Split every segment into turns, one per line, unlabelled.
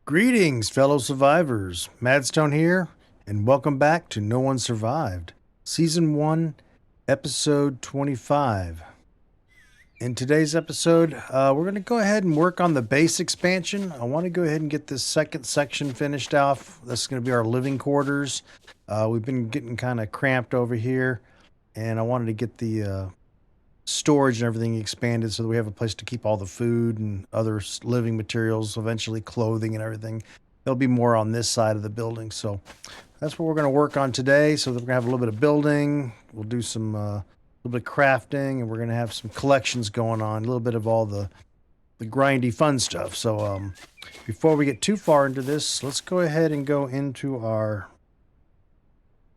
Greetings, fellow survivors. Madstone here, and welcome back to No One Survived, Season 1, Episode 25. In today's episode, we're going to go ahead and work on the base expansion. I want to go ahead and get this second section finished off. This is going to be our living quarters. We've been getting kind of cramped over here, and I wanted to get the storage and everything expanded so that we have a place to keep all the food and other living materials, eventually clothing and everything. There'll be more on this side of the building. So that's what we're going to work on today. So that we're going to have a little bit of building. We'll do some little bit of crafting, and we're going to have some collections going on, a little bit of all the grindy fun stuff. So before we get too far into this, let's go ahead and go into our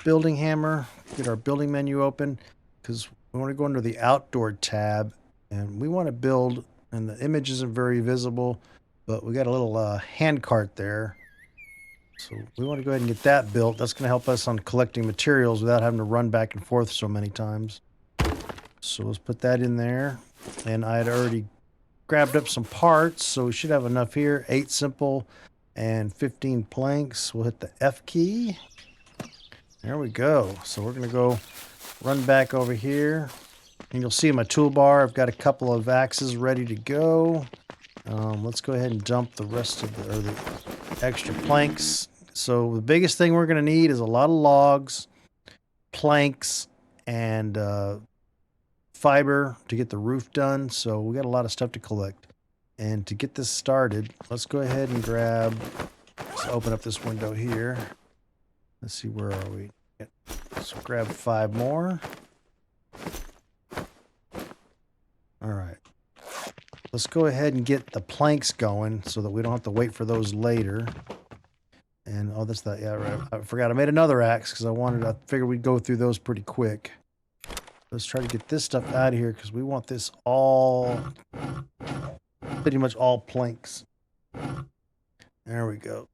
building hammer, get our building menu open, because we want to go under the outdoor tab, and we want to build, and the image isn't very visible, but we got a little hand cart there. So we want to go ahead and get that built. That's going to help us on collecting materials without having to run back and forth so many times. So let's put that in there. And I had already grabbed up some parts, so we should have enough here. 8 simple and 15 planks. We'll hit the F key. There we go. So we're going to go run back over here, and you'll see in my toolbar I've got a couple of axes ready to go. Let's go ahead and dump the rest of the extra planks. So the biggest thing we're going to need is a lot of logs, planks, and fiber to get the roof done. So we got a lot of stuff to collect. And to get this started, let's go ahead and let's open up this window here. Let's see, where are we? So grab 5 more. All right. Let's go ahead and get the planks going so that we don't have to wait for those later. And oh, that's that. Yeah, right. I forgot I made another axe because I figured we'd go through those pretty quick. Let's try to get this stuff out of here because we want this pretty much all planks. There we go.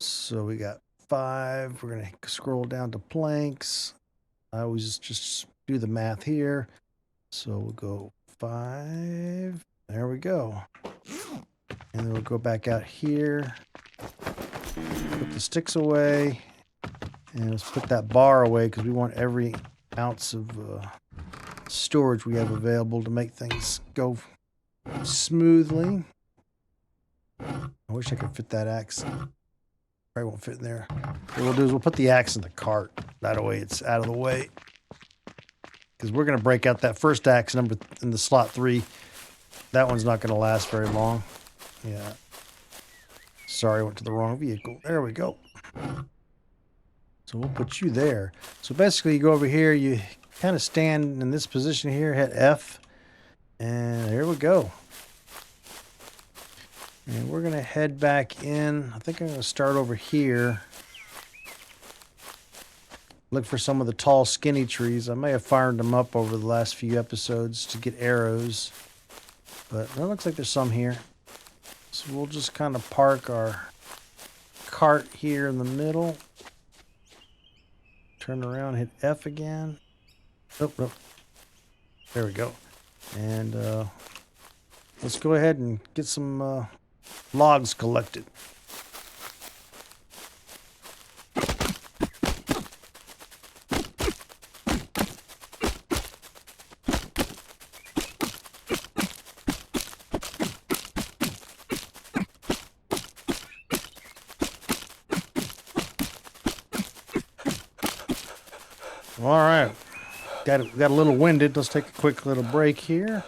So we got 5. We're going to scroll down to planks. I always just do the math here. So we'll go 5. There we go. And then we'll go back out here. Put the sticks away. And let's put that bar away because we want every ounce of storage we have available to make things go smoothly. I wish I could fit that axe. Probably won't fit in there. What we'll do is we'll put the axe in the cart. That way it's out of the way. Because we're going to break out that first axe number in the slot 3. That one's not going to last very long. Yeah. Sorry, I went to the wrong vehicle. There we go. So we'll put you there. So basically you go over here, you kind of stand in this position here, hit F. And here we go. And we're going to head back in. I think I'm going to start over here. Look for some of the tall, skinny trees. I may have fired them up over the last few episodes to get arrows. But it looks like there's some here. So we'll just kind of park our cart here in the middle. Turn around, hit F again. Oh, no. There we go. And let's go ahead and get some logs collected. All right, got a little winded. Let's take a quick little break here.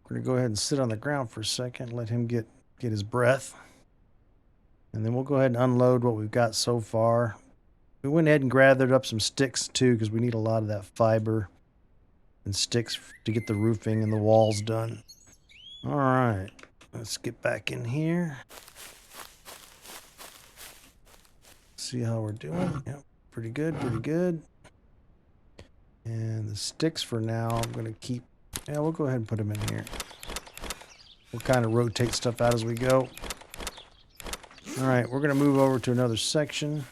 We're gonna go ahead and sit on the ground for a second, let him get his breath, and then we'll go ahead and unload what we've got so far. We went ahead and gathered up some sticks too because we need a lot of that fiber and sticks to get the roofing and the walls done. All right, let's get back in here. See how we're doing. Yep, pretty good, pretty good. And the sticks for now, I'm going to keep. Yeah, we'll go ahead and put them in here. We'll kind of rotate stuff out as we go. All right, we're going to move over to another section.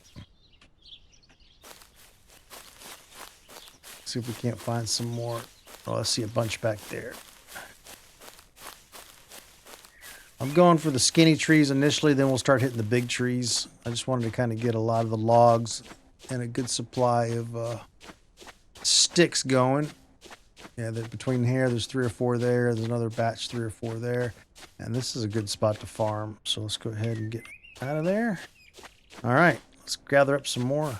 See if we can't find some more. Oh, I see a bunch back there. I'm going for the skinny trees initially, then we'll start hitting the big trees. I just wanted to kind of get a lot of the logs and a good supply of sticks going. Yeah, between here, there's 3 or 4 there. There's another batch, 3 or 4 there. And this is a good spot to farm. So let's go ahead and get out of there. All right, let's gather up some more.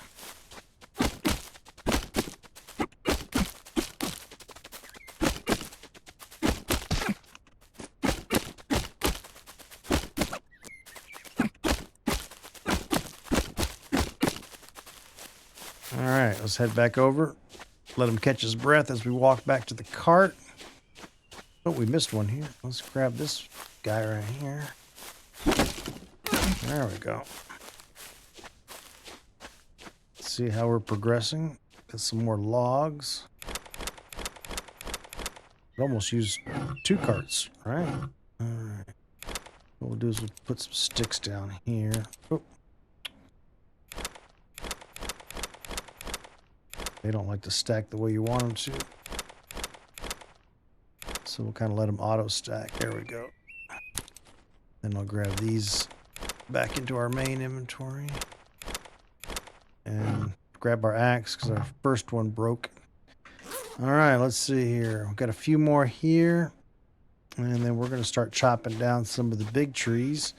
All right, let's head back over. Let him catch his breath as we walk back to the cart. Oh, we missed one here. Let's grab this guy right here. There we go. Let's see how we're progressing. Got some more logs. We almost used 2 carts, right? All right. What we'll do is we'll put some sticks down here. Oh. They don't like to stack the way you want them to. So we'll kind of let them auto stack. There we go. Then I'll grab these back into our main inventory. And grab our axe because our first one broke. All right, let's see here. We've got a few more here. And then we're going to start chopping down some of the big trees.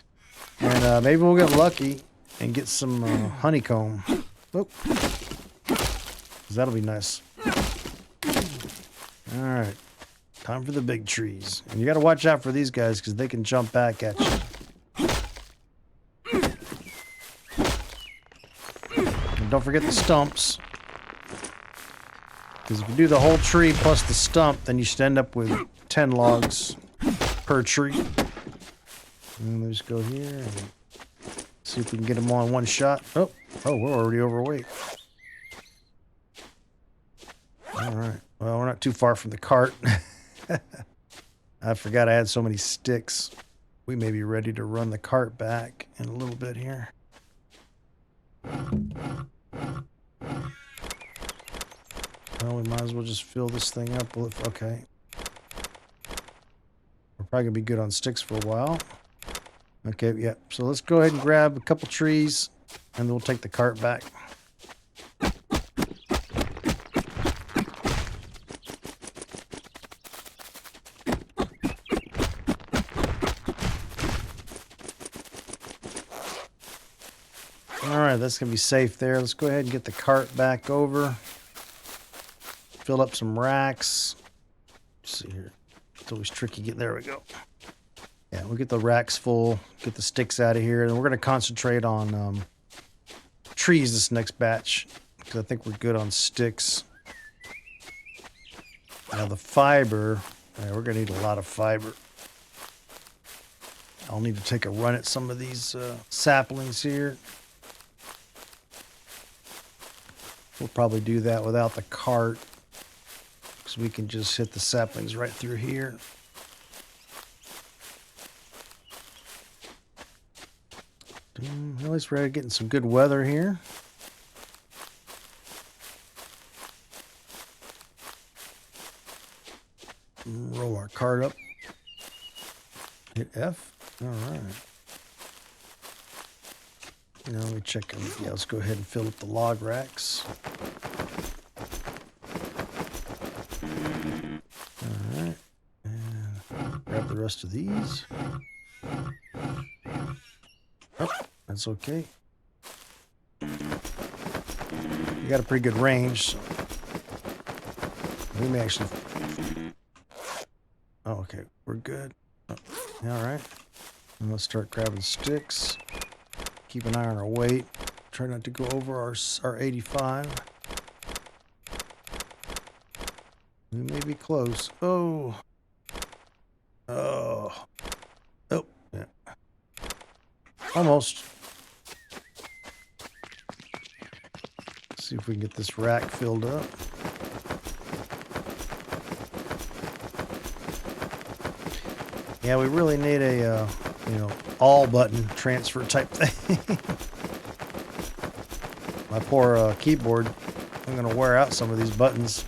And maybe we'll get lucky and get some honeycomb. Oh. That'll be nice. All right. Time for the big trees. And you got to watch out for these guys because they can jump back at you. And don't forget the stumps. Because if you do the whole tree plus the stump, then you should end up with 10 logs per tree. And let's go here and see if we can get them all in one shot. Oh, we're already overweight. All right. Well, we're not too far from the cart. I forgot I had so many sticks. We may be ready to run the cart back in a little bit here. Well, we might as well just fill this thing up with... Okay. We're probably going to be good on sticks for a while. Okay, yeah. So let's go ahead and grab a couple trees, and then we'll take the cart back. Alright, that's going to be safe there. Let's go ahead and get the cart back over. Fill up some racks. Let's see here. It's always tricky. There we go. Yeah, we'll get the racks full. Get the sticks out of here. And we're going to concentrate on trees this next batch. Because I think we're good on sticks. Now the fiber. We're going to need a lot of fiber. I'll need to take a run at some of these saplings here. We'll probably do that without the cart because we can just hit the saplings right through here. At least we're getting some good weather here. Roll our cart up. Hit F. All right. Now let me check them. Yeah, let's go ahead and fill up the log racks. All right. And grab the rest of these. Oh, that's okay. You got a pretty good range. So we may actually... Oh, okay. We're good. Oh, all right. And let's start grabbing sticks. Keep an eye on our weight. Try not to go over our 85. We may be close. Oh. Oh. Oh. Yeah. Almost. Let's see if we can get this rack filled up. Yeah, we really need a, all button transfer type thing. My poor keyboard. I'm going to wear out some of these buttons.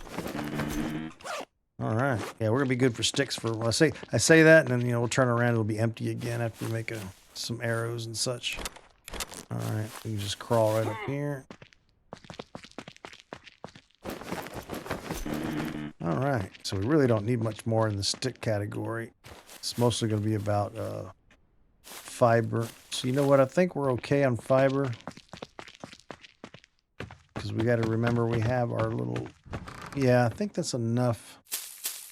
All All right. Yeah, we're gonna be good for sticks for. Well, I say that, and then we'll turn around. It'll be empty again after we make some arrows and such. All right. We can just crawl right up here. All right. So we really don't need much more in the stick category. It's mostly gonna be about fiber. So you know what? I think we're okay on fiber because we got to remember we have our little. Yeah, I think that's enough.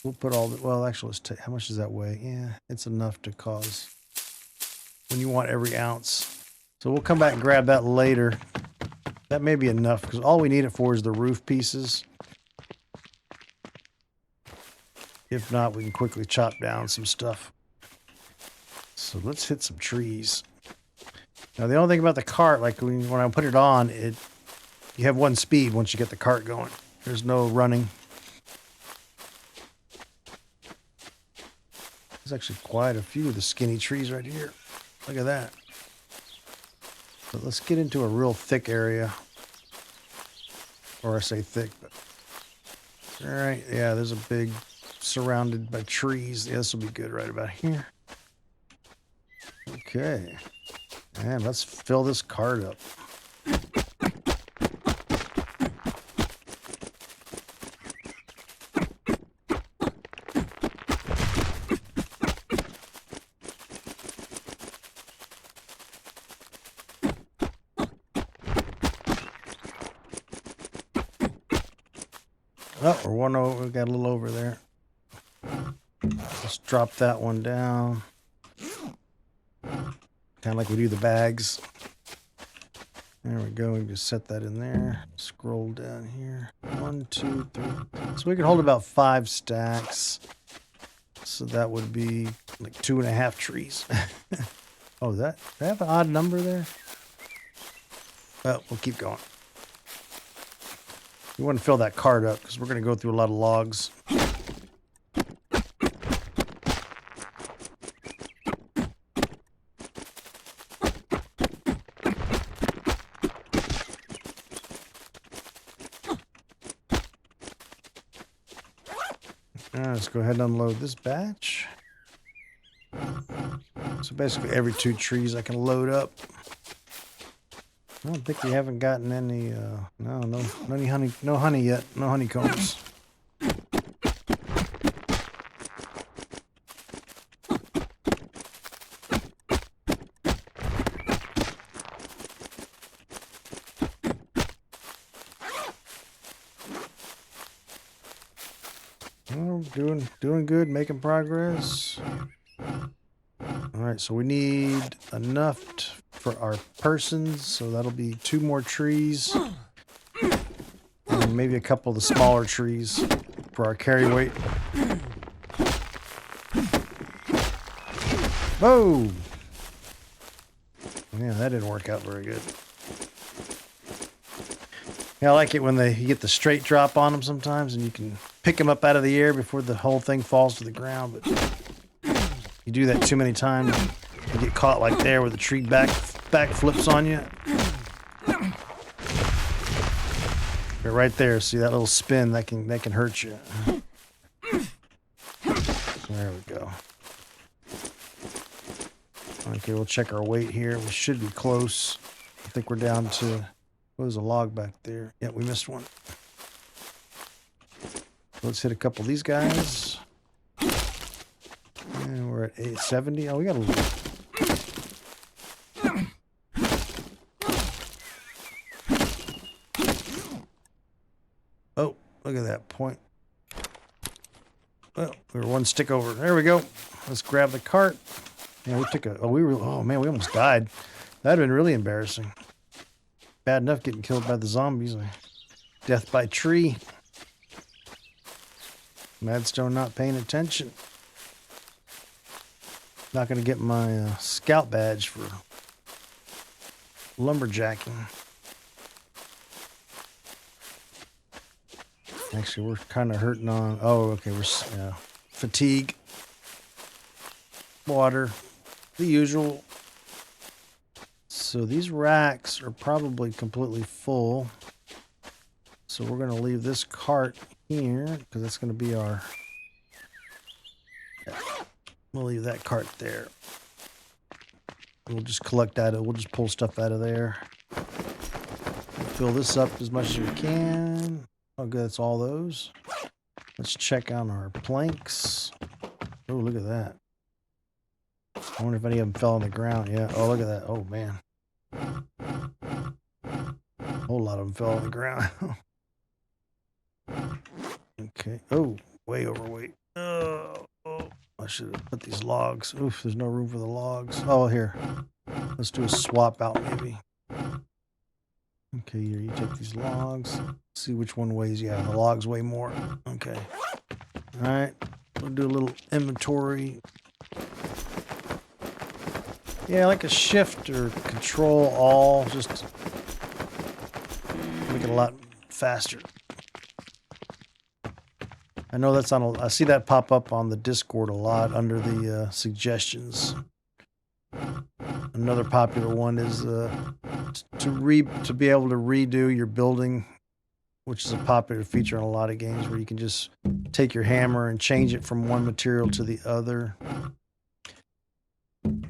We'll put all the, well, actually, let's take, how much does that weigh? Yeah, it's enough to cause, when you want every ounce. So we'll come back and grab that later. That may be enough, because all we need it for is the roof pieces. If not, we can quickly chop down some stuff. So let's hit some trees. Now, the only thing about the cart, like when I put it on, you have one speed once you get the cart going. There's no running. There's actually quite a few of the skinny trees right here. Look at that. But let's get into a real thick area. Or I say thick, but... All right, yeah, there's a big surrounded by trees. Yeah, this will be good right about here. Okay. And let's fill this cart up. Oh, we're one over. We got a little over there. Let's drop that one down. Kind of like we do the bags. There we go. We just set that in there. Scroll down here. 1, 2, 3. So we can hold about 5 stacks. So that would be like 2.5 trees. Oh, did I have an odd number there? Well, we'll keep going. We want to fill that cart up because we're going to go through a lot of logs. Let's go ahead and unload this batch. So basically every 2 trees I can load up. I don't think we haven't gotten any, no honey yet. No honeycombs. Oh, doing good, making progress. All right, so we need enough for our persons, so that'll be 2 more trees. And maybe a couple of the smaller trees for our carry weight. Whoa! Yeah, that didn't work out very good. Yeah, I like it when you get the straight drop on them sometimes, and you can pick them up out of the air before the whole thing falls to the ground, but you do that too many times, you get caught like there where the tree back flips on you. But right there, see that little spin, that can hurt you. There we go. Okay, we'll check our weight here. We should be close. I think we're down to, what was a log back there? Yeah, we missed one. Let's hit a couple of these guys. And we're at 870. Oh, we got a little. Oh, look at that point. Well, we were 1 stick over. There we go. Let's grab the cart. Yeah, we took oh man, we almost died. That'd have been really embarrassing. Bad enough getting killed by the zombies. Death by tree. Madstone not paying attention. Not going to get my scout badge for lumberjacking. Actually, we're kind of hurting on... Oh, okay, we're... fatigue. Water. The usual. So these racks are probably completely full. So we're going to leave this cart here, because that's going to be our We'll leave that cart there. We'll just collect out of, we'll just pull stuff out of there. Fill this up as much as we can. Oh, good, that's all those. Let's check on our planks. Oh, look at that. I wonder if any of them fell on the ground. Yeah. Oh, look at that. Oh, man. A whole lot of them fell on the ground. Okay. Oh, way overweight. Oh, I should have put these logs. Oof, there's no room for the logs. Oh, here. Let's do a swap out, maybe. Okay, here, you take these logs. See which one weighs. Yeah, the logs weigh more. Okay. All right. We'll do a little inventory. Yeah, like a shift or control all, just make it a lot faster. I know that's on I see that pop up on the Discord a lot under the suggestions. Another popular one is to be able to redo your building, which is a popular feature in a lot of games where you can just take your hammer and change it from one material to the other.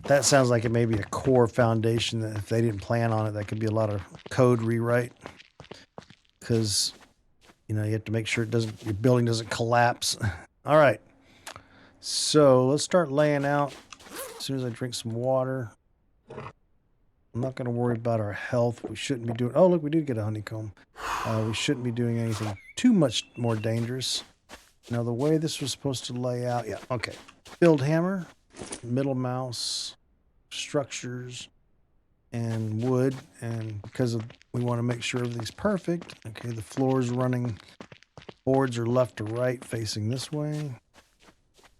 That sounds like it may be a core foundation that if they didn't plan on it, that could be a lot of code rewrite. Because, you know, you have to make sure your building doesn't collapse. All right. So let's start laying out as soon as I drink some water. I'm not going to worry about our health. We shouldn't be doing... Oh, look, we did get a honeycomb. We shouldn't be doing anything too much more dangerous. Now, the way this was supposed to lay out... Yeah, okay. Build hammer, middle mouse, structures, and wood. And because we want to make sure everything's perfect. Okay, the floor's running... Boards are left to right facing this way.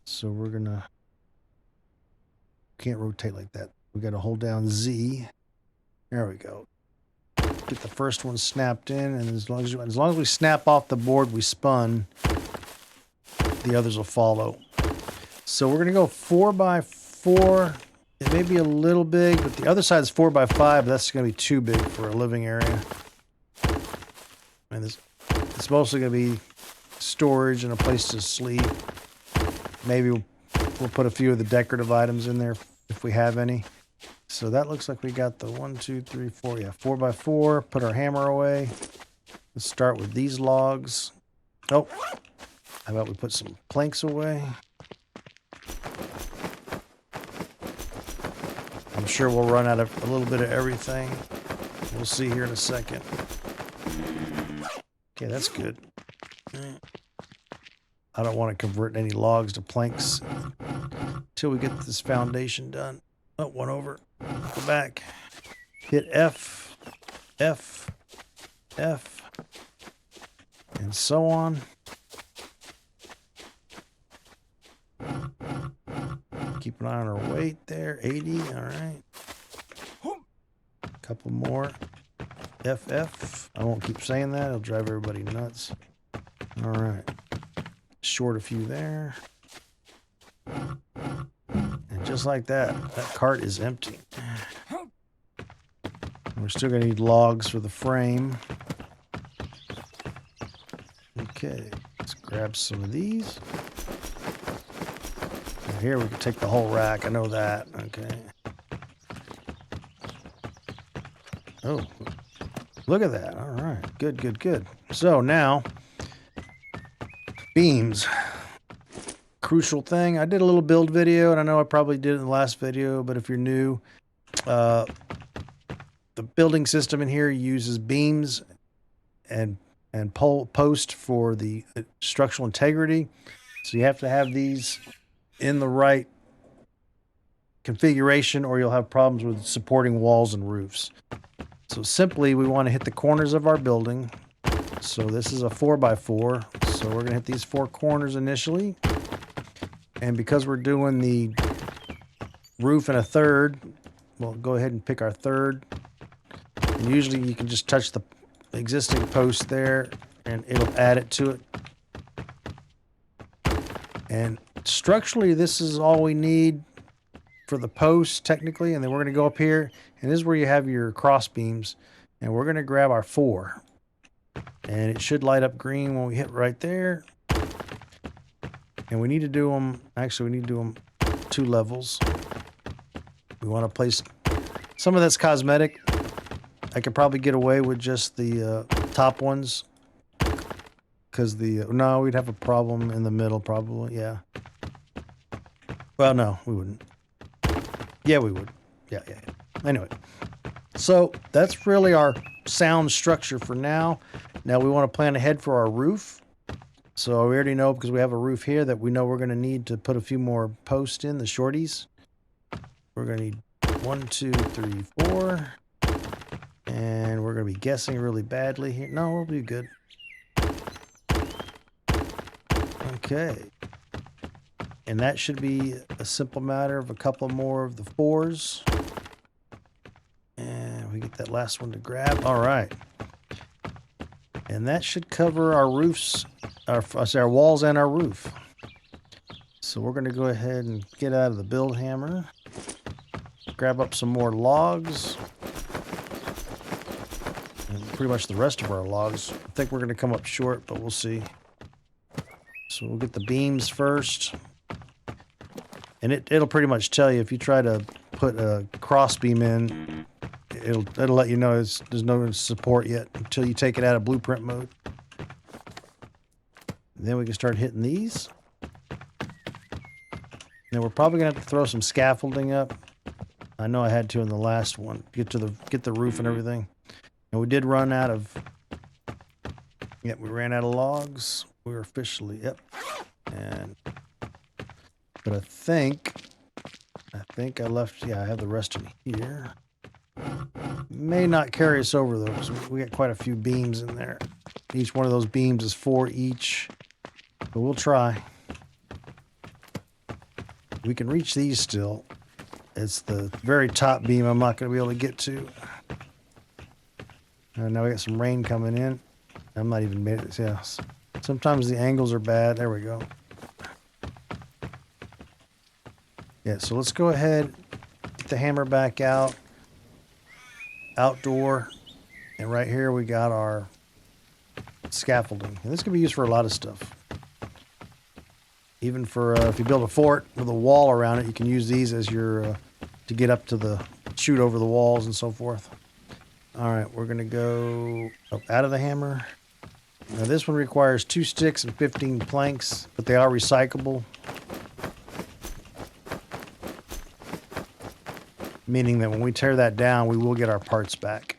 So we're going to... Can't rotate like that. We got to hold down Z. There we go. Get the first one snapped in, and as long as we snap off the board we spun, the others will follow. So we're gonna go 4x4. It may be a little big, but the other side is 4x5. But that's gonna be too big for a living area. And it's mostly gonna be storage and a place to sleep. Maybe we'll put a few of the decorative items in there if we have any. So that looks like we got the 1, 2, 3, 4. Yeah, 4x4. Put our hammer away. Let's start with these logs. Oh, how about we put some planks away? I'm sure we'll run out of a little bit of everything. We'll see here in a second. Okay, that's good. I don't want to convert any logs to planks until we get this foundation done. Oh, one over. Go back. Hit F, F, F, and so on. Keep an eye on our weight there. 80. All right. A couple more. F, F. I won't keep saying that. It'll drive everybody nuts. All right. Short a few there. And just like that, that cart is empty. We're still going to need logs for the frame. Okay, let's grab some of these. Now here we can take the whole rack. I know that. Okay. Oh, look at that. All right. Good, good, good. So now, beams. Crucial thing. I did a little build video, and I know I probably did it in the last video, but if you're new, the building system in here uses beams and post for the structural integrity. So you have to have these in the right configuration or you'll have problems with supporting walls and roofs. So simply we want to hit the corners of our building. So this is a 4x4. So we're going to hit these 4 corners initially. And because we're doing the roof in a third, we'll go ahead and pick our third. And usually you can just touch the existing post there and it'll add it to it. And structurally, this is all we need for the post technically. And then we're going to go up here and this is where you have your cross beams. And we're going to grab our 4. And it should light up green when we hit right there. And we need to do them, actually we need to do them 2 levels. We want to place some of that's cosmetic. I could probably get away with just the top ones, because no, we'd have a problem in the middle probably. Yeah. Well, no, we wouldn't. Yeah, we would. Yeah. Anyway, so that's really our sound structure for now. Now we want to plan ahead for our roof. So we already know, because we have a roof here, that we know we're going to need to put a few more posts in, the shorties. We're going to need 1, 2, 3, 4. And we're going to be guessing really badly here. No, we'll be good. Okay. And that should be a simple matter of a couple more of the 4s. And we get that last one to grab. All right. And that should cover our roofs, our walls and our roof. So we're going to go ahead and get out of the build hammer. Grab up some more logs. And pretty much the rest of our logs. I think we're going to come up short, but we'll see. So we'll get the beams first. And it'll pretty much tell you if you try to put a cross beam in, it'll let you know there's no support yet until you take it out of blueprint mode. Then we can start hitting these. Now we're probably gonna have to throw some scaffolding up. I know I had to in the last one. Get the roof and everything. And we did run out of. Yep, we ran out of logs. We were officially but I think I left. Yeah, I have the rest in here. May not carry us over though, because we got quite a few beams in there. Each one of those beams is 4 each, but we'll try. We can reach these still. It's the very top beam I'm not going to be able to get to. And now we got some rain coming in. I'm not even made it. Yeah. Sometimes the angles are bad. There we go. Yeah, so let's go ahead, get the hammer back out. Outdoor. And right here we got our scaffolding. And this can be used for a lot of stuff. Even for if you build a fort with a wall around it, you can use these as your to get up to the shoot over the walls and so forth. All right, we're gonna go out of the hammer. Now this one requires 2 sticks and 15 planks, but they are recyclable, meaning that when we tear that down, we will get our parts back.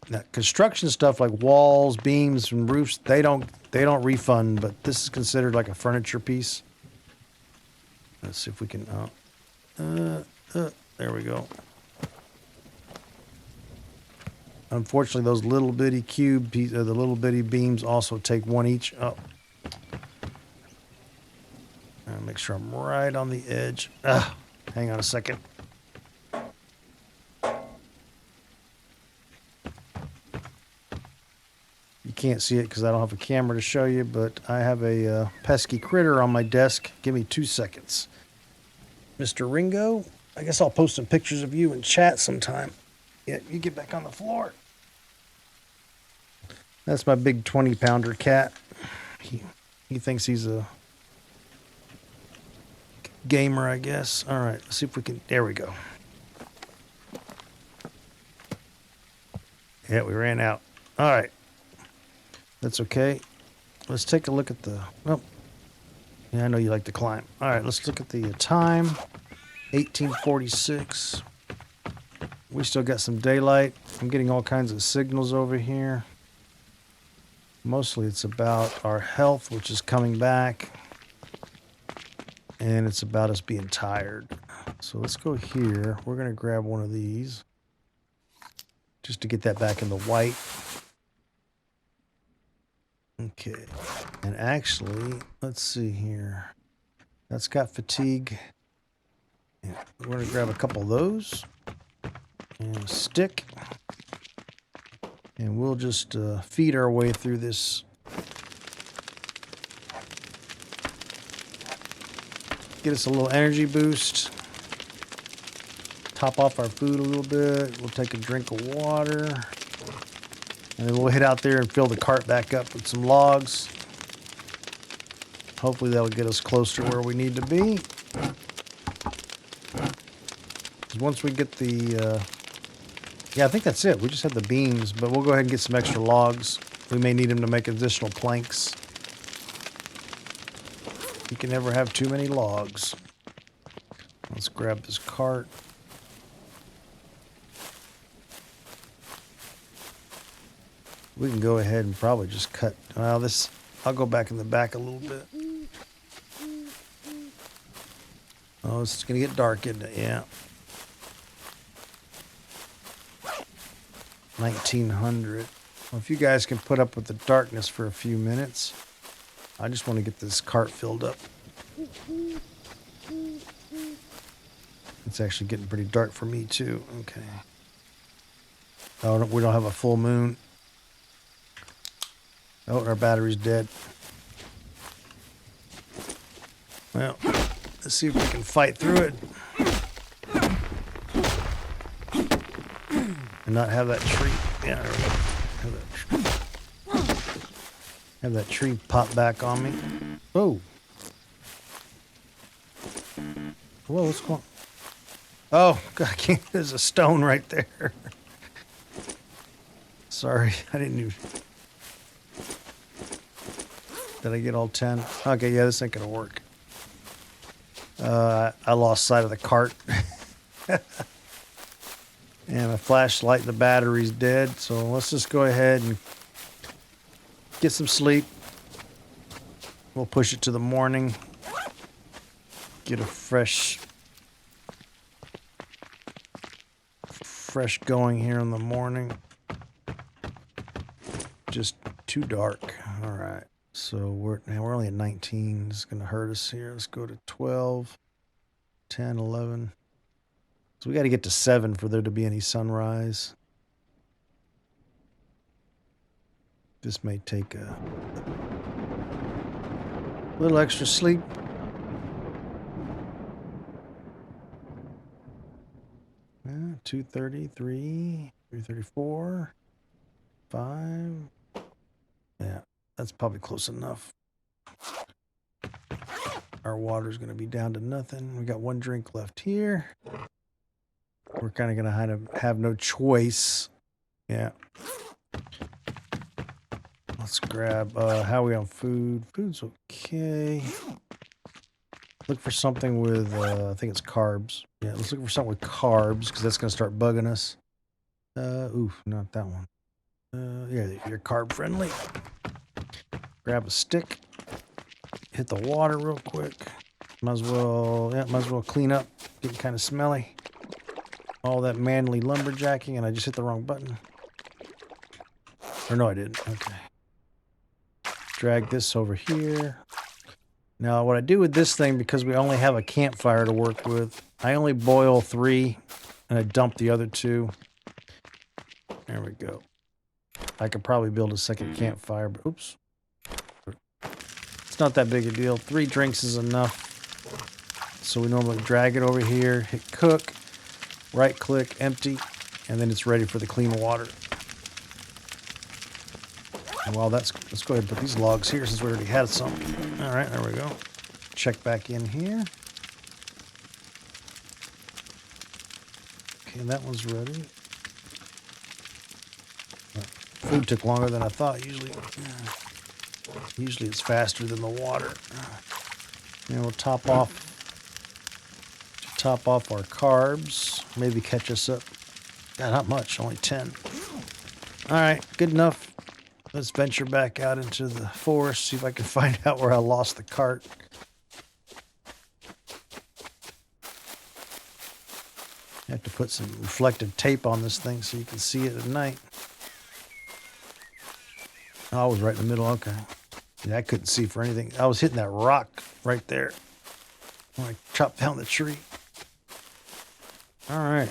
Now, construction stuff like walls, beams, and roofs, they don't refund, but this is considered like a furniture piece. Let's see if we can. There we go. Unfortunately, those little bitty cube pieces, the little bitty beams, also take 1 each. Oh, I'll make sure I'm right on the edge. Hang on a second. You can't see it because I don't have a camera to show you, but I have a pesky critter on my desk. Give me 2 seconds. Mr. Ringo, I guess I'll post some pictures of you in chat sometime. Yeah, you get back on the floor. That's my big 20-pounder cat. He thinks he's a gamer, I guess. All right, let's see if we can. There we go. Yeah, we ran out. All right. That's okay. Let's take a look at the. Oh, yeah, I know you like to climb. All right, let's look at the time. 1846. We still got some daylight. I'm getting all kinds of signals over here. Mostly it's about our health, which is coming back. And it's about us being tired. So let's go here. We're going to grab one of these. Just to get that back in the white. Okay. And actually, let's see here. That's got fatigue. Yeah, we're going to grab a couple of those. And a stick. And we'll just feed our way through this. Get us a little energy boost. Top off our food a little bit. We'll take a drink of water. And then we'll head out there and fill the cart back up with some logs. Hopefully that'll get us close to where we need to be. once we get the... yeah, I think that's it. We just have the beams, but we'll go ahead and get some extra logs. We may need them to make additional planks. You can never have too many logs. Let's grab this cart. We can go ahead and probably just cut... well, this... I'll go back in the back a little bit. Oh, it's going to get dark, isn't it? Yeah. 1900. Well, if you guys can put up with the darkness for a few minutes, I just want to get this cart filled up. It's actually getting pretty dark for me too. Okay. Oh, no, we don't have a full moon. Oh, our battery's dead. Well, let's see if we can fight through it. And not have that tree. Yeah, there we go. Have that tree pop back on me. Oh. Whoa, what's going on? Oh, God, I can't. There's a stone right there. Sorry, I didn't even... Did I get all 10? Okay, yeah, this ain't gonna work. I lost sight of the cart. And my flashlight, the battery's dead. So let's just go ahead and get some sleep. We'll push it to the morning. Get a fresh going here in the morning. Just too dark. All right. So we're only at 19. It's going to hurt us here. Let's go to 12, 10, 11. So we got to get to 7 for there to be any sunrise. This may take a little extra sleep. Yeah, 2:30, 3:34, 5. Yeah, that's probably close enough. Our water's going to be down to nothing. We got 1 drink left here. We're kind of going to have no choice. Yeah. Let's grab, how are we on food? Food's okay. Look for something with, I think it's carbs. Yeah, let's look for something with carbs, because that's going to start bugging us. Oof, not that one. Yeah, you're carb friendly. Grab a stick. Hit the water real quick. Might as well clean up. Getting kind of smelly. All that manly lumberjacking, and I just hit the wrong button. Or no, I didn't. Okay. Drag this over here. Now, what I do with this thing, because we only have a campfire to work with, I only boil 3, and I dump the other 2. There we go. I could probably build a second campfire, but oops. It's not that big a deal. 3 drinks is enough. So we normally drag it over here, hit cook, right click, empty, and then it's ready for the clean water. And while let's go ahead and put these logs here since we already had some. All right, there we go. Check back in here. Okay, that one's ready. Food took longer than I thought. Usually it's faster than the water. And we'll top off our carbs. Maybe catch us up. Yeah, not much, only 10. All right, good enough. Let's venture back out into the forest, see if I can find out where I lost the cart. I have to put some reflective tape on this thing so you can see it at night. Oh, I was right in the middle. Okay. Yeah, I couldn't see for anything. I was hitting that rock right there when I chopped down the tree. All right.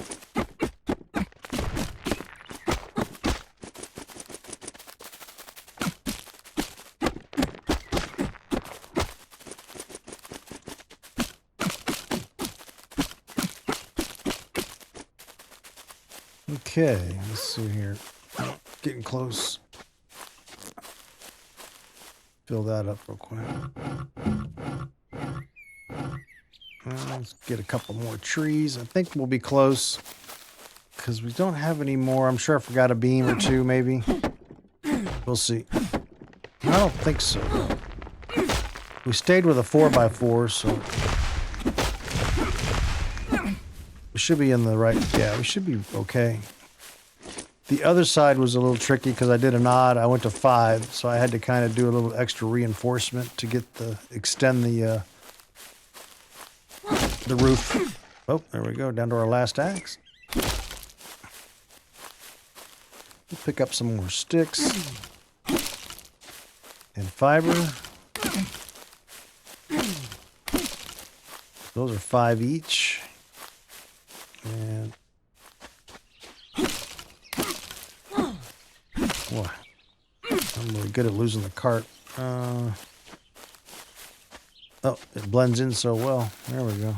Okay, let's see here. Getting close. Fill that up real quick. Let's get a couple more trees. I think we'll be close because we don't have any more. I'm sure I forgot a beam or two, maybe. We'll see. I don't think so. We stayed with a 4x4, so we should be in the right. Yeah, we should be okay. The other side was a little tricky because I did an odd. I went to 5, so I had to kind of do a little extra reinforcement to get extend the roof. Oh, there we go, down to our last axe. We'll pick up some more sticks and fiber. Those are 5 each. And boy, I'm really good at losing the cart. Oh, it blends in so well. There we go.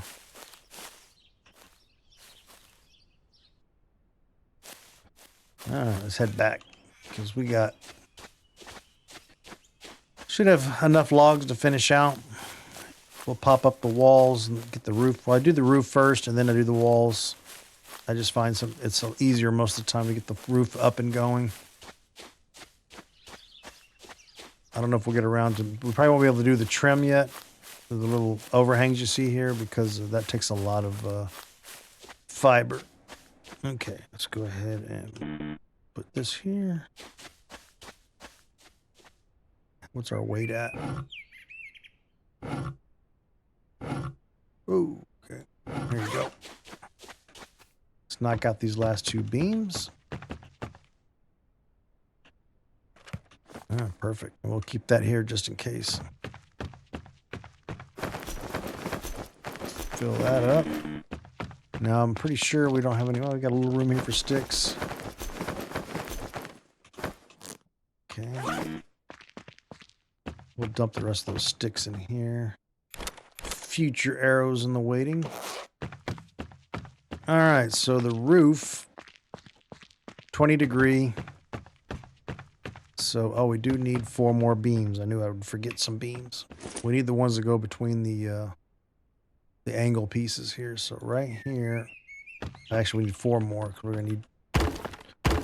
Alright, let's head back because we should have enough logs to finish out. We'll pop up the walls and get the roof. Well, I do the roof first and then I do the walls. I just find it's easier most of the time to get the roof up and going. I don't know if we'll get around to, we probably won't be able to do the trim yet. The little overhangs you see here because that takes a lot of fiber. Okay, let's go ahead and put this here. What's our weight at? Oh, okay. Here you go. Let's knock out these last 2 beams. Ah, perfect. We'll keep that here just in case. Fill that up. Now I'm pretty sure we don't have any. Oh, we got a little room here for sticks. Okay. We'll dump the rest of those sticks in here. Future arrows in the waiting. All right, so the roof, 20 degree. So, oh, we do need 4 more beams. I knew I would forget some beams. We need the ones that go between the angle pieces here. So right here, actually we need 4 more because we're gonna need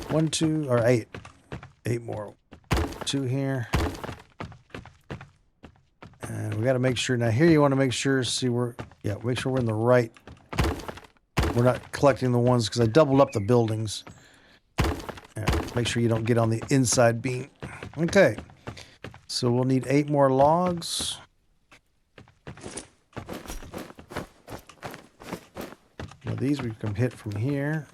1, 2, or 8 more. 2 here, and we got to make sure. Now here you want to make sure. See where? Yeah, make sure we're in the right. We're not collecting the ones because I doubled up the buildings. Yeah, make sure you don't get on the inside beam. Okay, so we'll need 8 more logs. Now these we can hit from here.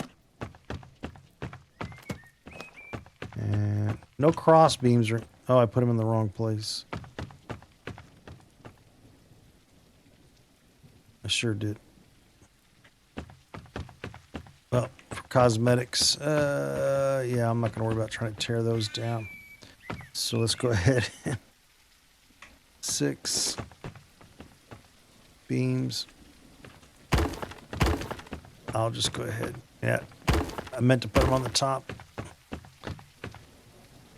And no cross beams are... Oh, I put them in the wrong place. I sure did. Well, for cosmetics, yeah, I'm not going to worry about trying to tear those down. So let's go ahead and 6 beams. I'll just go ahead. Yeah, I meant to put them on the top.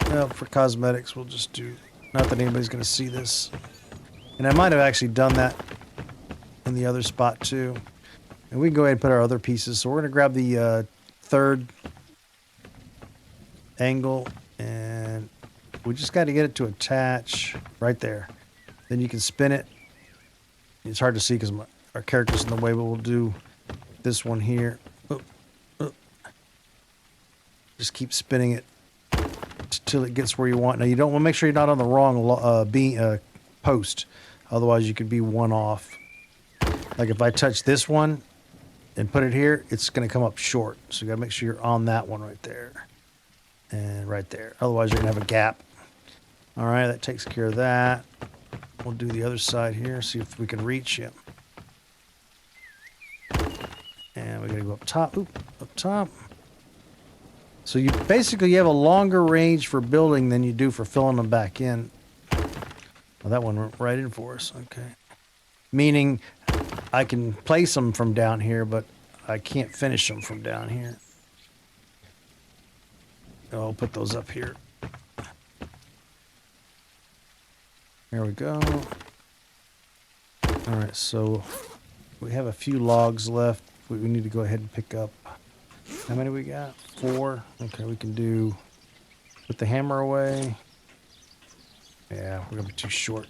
Well, for cosmetics, we'll just do... Not that anybody's going to see this. And I might have actually done that in the other spot, too. And we can go ahead and put our other pieces. So we're going to grab the 3rd angle. And we just got to get it to attach right there. Then you can spin it. It's hard to see because our character's in the way, but we'll do this one here. Just keep spinning it till it gets where you want. Now you don't want to make sure you're not on the wrong post, otherwise you could be one off. Like if I touch this one and put it here, it's going to come up short. So you got to make sure you're on that one right there and right there. Otherwise you're going to have a gap. All right, that takes care of that. We'll do the other side here, see if we can reach it. And we're going to go up top. Oop, up top. So you basically have a longer range for building than you do for filling them back in. Well, that one went right in for us. Okay. Meaning I can place them from down here, but I can't finish them from down here. I'll put those up here. There we go. All right, so We have a few logs left. We need to go ahead and pick up. How many we got? 4. Okay, we can do... Put the hammer away. Yeah, we're going to be too short.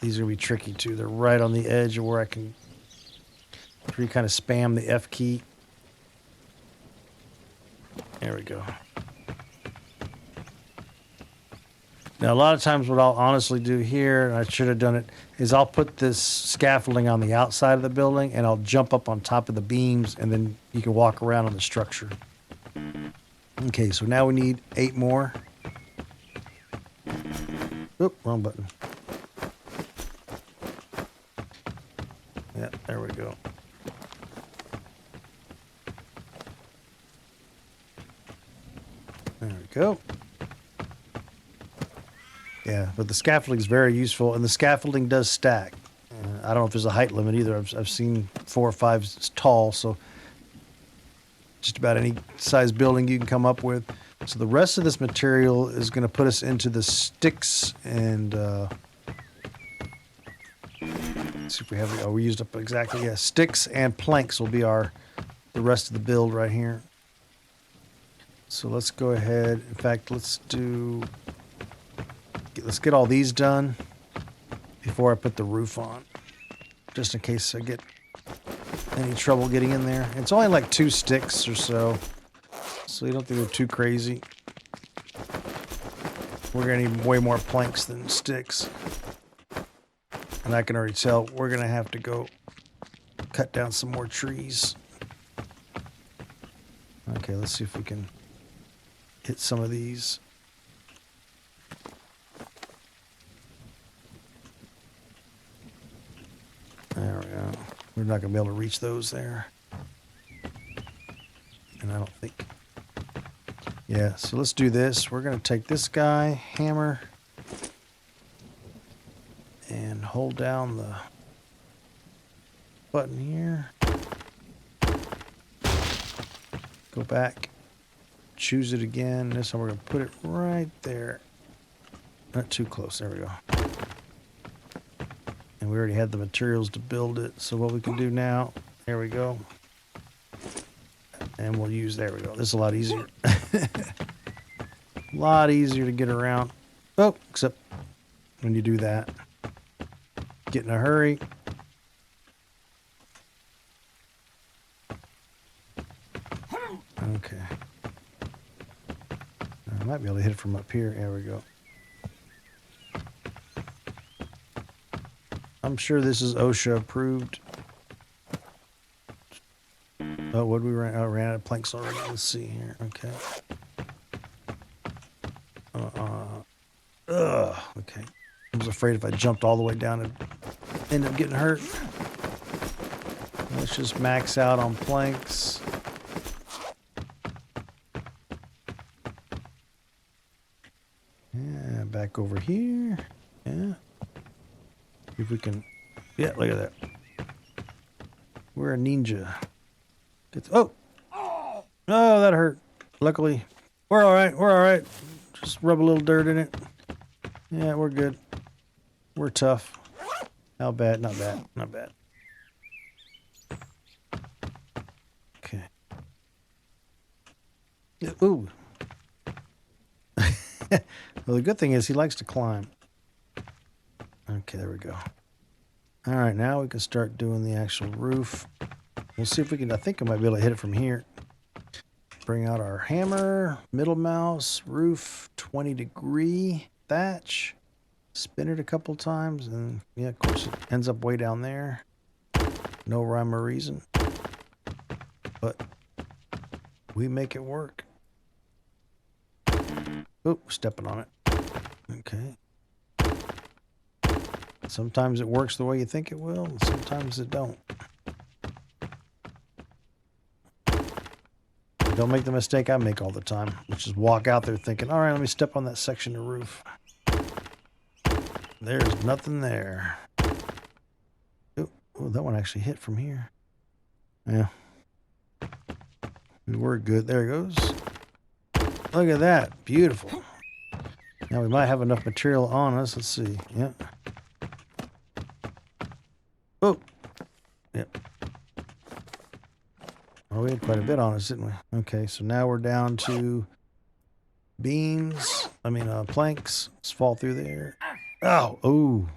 These are going to be tricky, too. They're right on the edge of where I can... Where you kind of spam the F key. There we go. Now, a lot of times what I'll honestly do here, and I should have done it, is I'll put this scaffolding on the outside of the building, and I'll jump up on top of the beams, and then you can walk around on the structure. Okay, so now we need 8 more. Oop, wrong button. Yeah, there we go. There we go. Yeah, but the scaffolding is very useful, and the scaffolding does stack. I don't know if there's a height limit either. I've seen 4 or 5 tall, so just about any size building you can come up with. So the rest of this material is going to put us into the sticks and let's see if we have. Oh, we used up exactly. Yeah, sticks and planks will be the rest of the build right here. So let's go ahead. In fact, let's get all these done before I put the roof on, just in case I get any trouble getting in there. It's only like 2 sticks or so, so you don't think they're too crazy. We're gonna need way more planks than sticks, and I can already tell we're gonna have to go cut down some more trees. Okay, let's see if we can hit some of these. There we go. We're not going to be able to reach those there. And I don't think... Yeah, so let's do this. We're going to take this guy, hammer, and hold down the button here. Go back. Choose it again. This time we're going to put it right there. Not too close. There we go. And we already had the materials to build it. So what we can do now, there we go. And we'll use, there we go. This is a lot easier. A lot easier to get around. Oh, except when you do that. Get in a hurry. Okay. I might be able to hit it from up here. There we go. I'm sure this is OSHA approved. Oh, what did we run? Oh, ran out of planks already. Let's see here. Okay. Okay. I was afraid if I jumped all the way down and end up getting hurt. Let's just max out on planks. Yeah, back over here. Yeah. If we can, yeah, look at that. We're a ninja. Oh, that hurt. Luckily, we're all right. We're all right. Just rub a little dirt in it. Yeah, we're good. We're tough. How bad? Not bad. Not bad. Okay. Ooh. Well, the good thing is he likes to climb. Okay, there we go. All right, now we can start doing the actual roof. We'll see if we can, I think I might be able to hit it from here. Bring out our hammer, middle mouse, roof, 20-degree thatch. Spin it a couple times, and yeah, of course it ends up way down there. No rhyme or reason. But we make it work. Oh, stepping on it. Okay. Sometimes it works the way you think it will, and sometimes it don't. Don't make the mistake I make all the time, which is walk out there thinking, all right, let me step on that section of roof. There's nothing there. Oh, that one actually hit from here. Yeah. We were good. There it goes. Look at that. Beautiful. Now we might have enough material on us. Let's see. Yeah. Oh, quite a bit on us, didn't we? Okay, so now we're down to beams. Planks. Let's fall through there. Oh, ooh.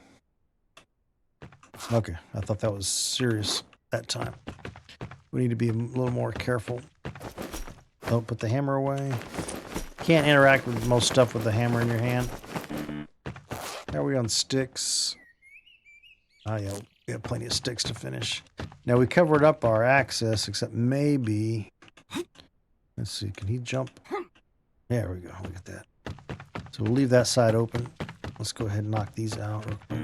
Okay, I thought that was serious that time. We need to be a little more careful. Oh, put the hammer away. Can't interact with most stuff with the hammer in your hand. How are we on sticks? Oh, yeah, we have plenty of sticks to finish. Now, we covered up our access, except maybe... Let's see, can he jump? There we go, look at that. So we'll leave that side open. Let's go ahead and knock these out real quick.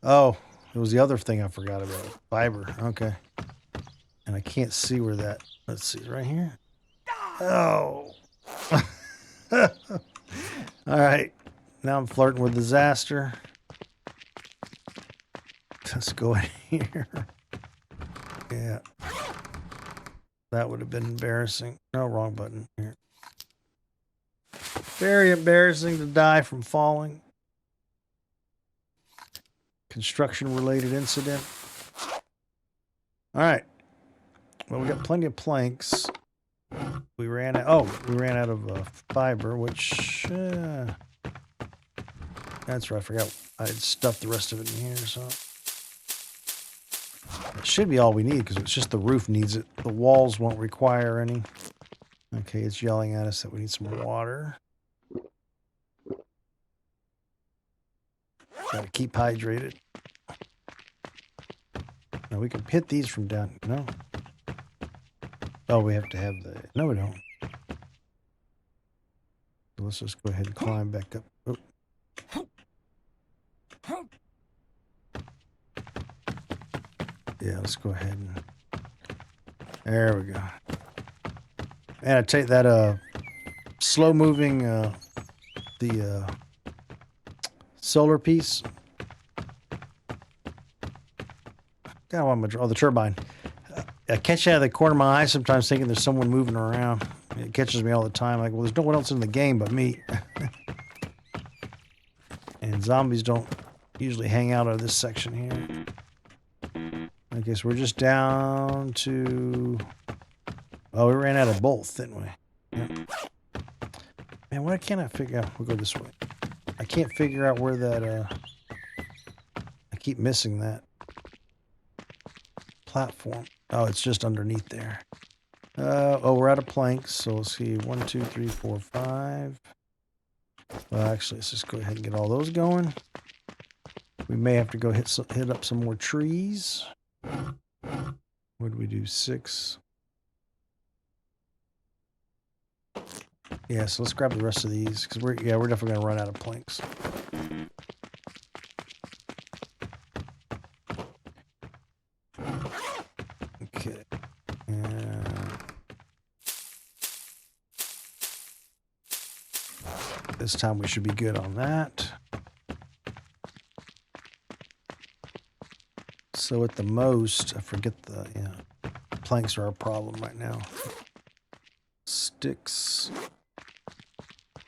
Oh, it was the other thing I forgot about. Fiber, okay. And I can't see where that... Let's see, right here? Oh! All right. Now I'm flirting with disaster. Let's go in here. Yeah. That would have been embarrassing. No, wrong button. Here. Very embarrassing to die from falling. Construction-related incident. All right. Well, we got plenty of planks. We ran out. Oh, we ran out of fiber, which that's right. I forgot I had stuffed the rest of it in here. So it should be all we need because it's just the roof needs it. The walls won't require any. Okay, it's yelling at us that we need some more water. Got to keep hydrated. Now we can hit these from down. No. Oh, we have to have the... No, we don't. So let's just go ahead and climb back up. Oh. Yeah, let's go ahead and... There we go. And I take that slow-moving the solar piece. God, what am I... Oh, the turbine. I catch it out of the corner of my eye sometimes thinking there's someone moving around. It catches me all the time. Like, well, there's no one else in the game but me. And zombies don't usually hang out of this section here. Okay, so we're just down to... Oh, we ran out of both, didn't we? Yep. Man, why can't I figure out... We'll go this way. I can't figure out where that... I keep missing that platform. Oh, it's just underneath there. Oh, we're out of planks, so let's see. 1, 2, 3, 4, 5. Well, actually, let's just go ahead and get all those going. We may have to go hit up some more trees. What did we do? 6. Yeah, so let's grab the rest of these because we're definitely gonna run out of planks. Okay. This time we should be good on that. So at the most, I forget the planks are a problem right now. Sticks.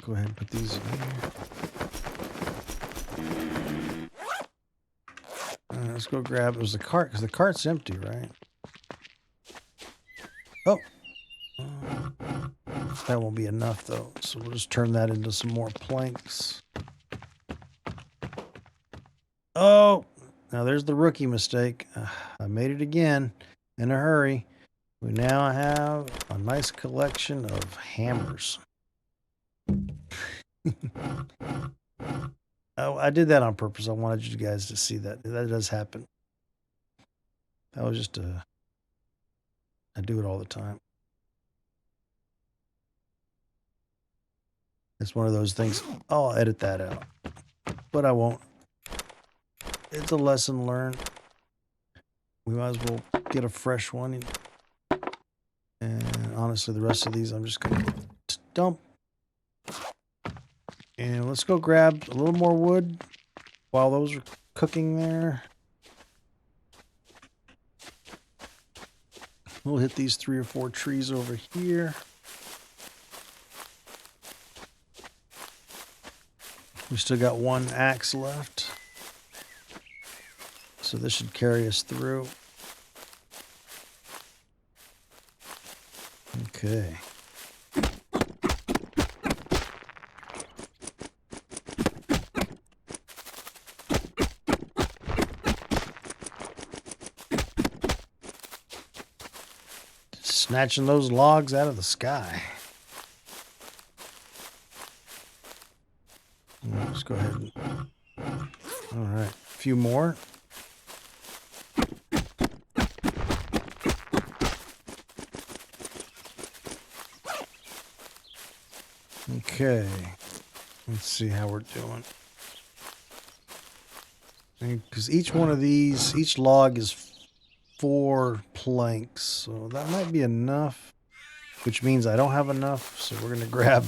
Go ahead and put these in here. Let's go grab. It was the cart because the cart's empty, right? Oh. That won't be enough though, so we'll just turn that into some more planks. Oh, now there's the rookie mistake. I made it again in a hurry. We now have a nice collection of hammers. Oh, I did that on purpose. I wanted you guys to see that. That does happen. That was just I do it all the time. It's one of those things. I'll edit that out, but I won't. It's a lesson learned. We might as well get a fresh one. And honestly, the rest of these I'm just going to dump. And let's go grab a little more wood while those are cooking there. We'll hit these 3 or 4 trees over here. We still got 1 axe left. So this should carry us through. Okay. Snatching those logs out of the sky. Let's go ahead and... All right, a few more. Okay, let's see how we're doing. Because each one of these, each log is 4 planks, so that might be enough, which means I don't have enough, so we're going to grab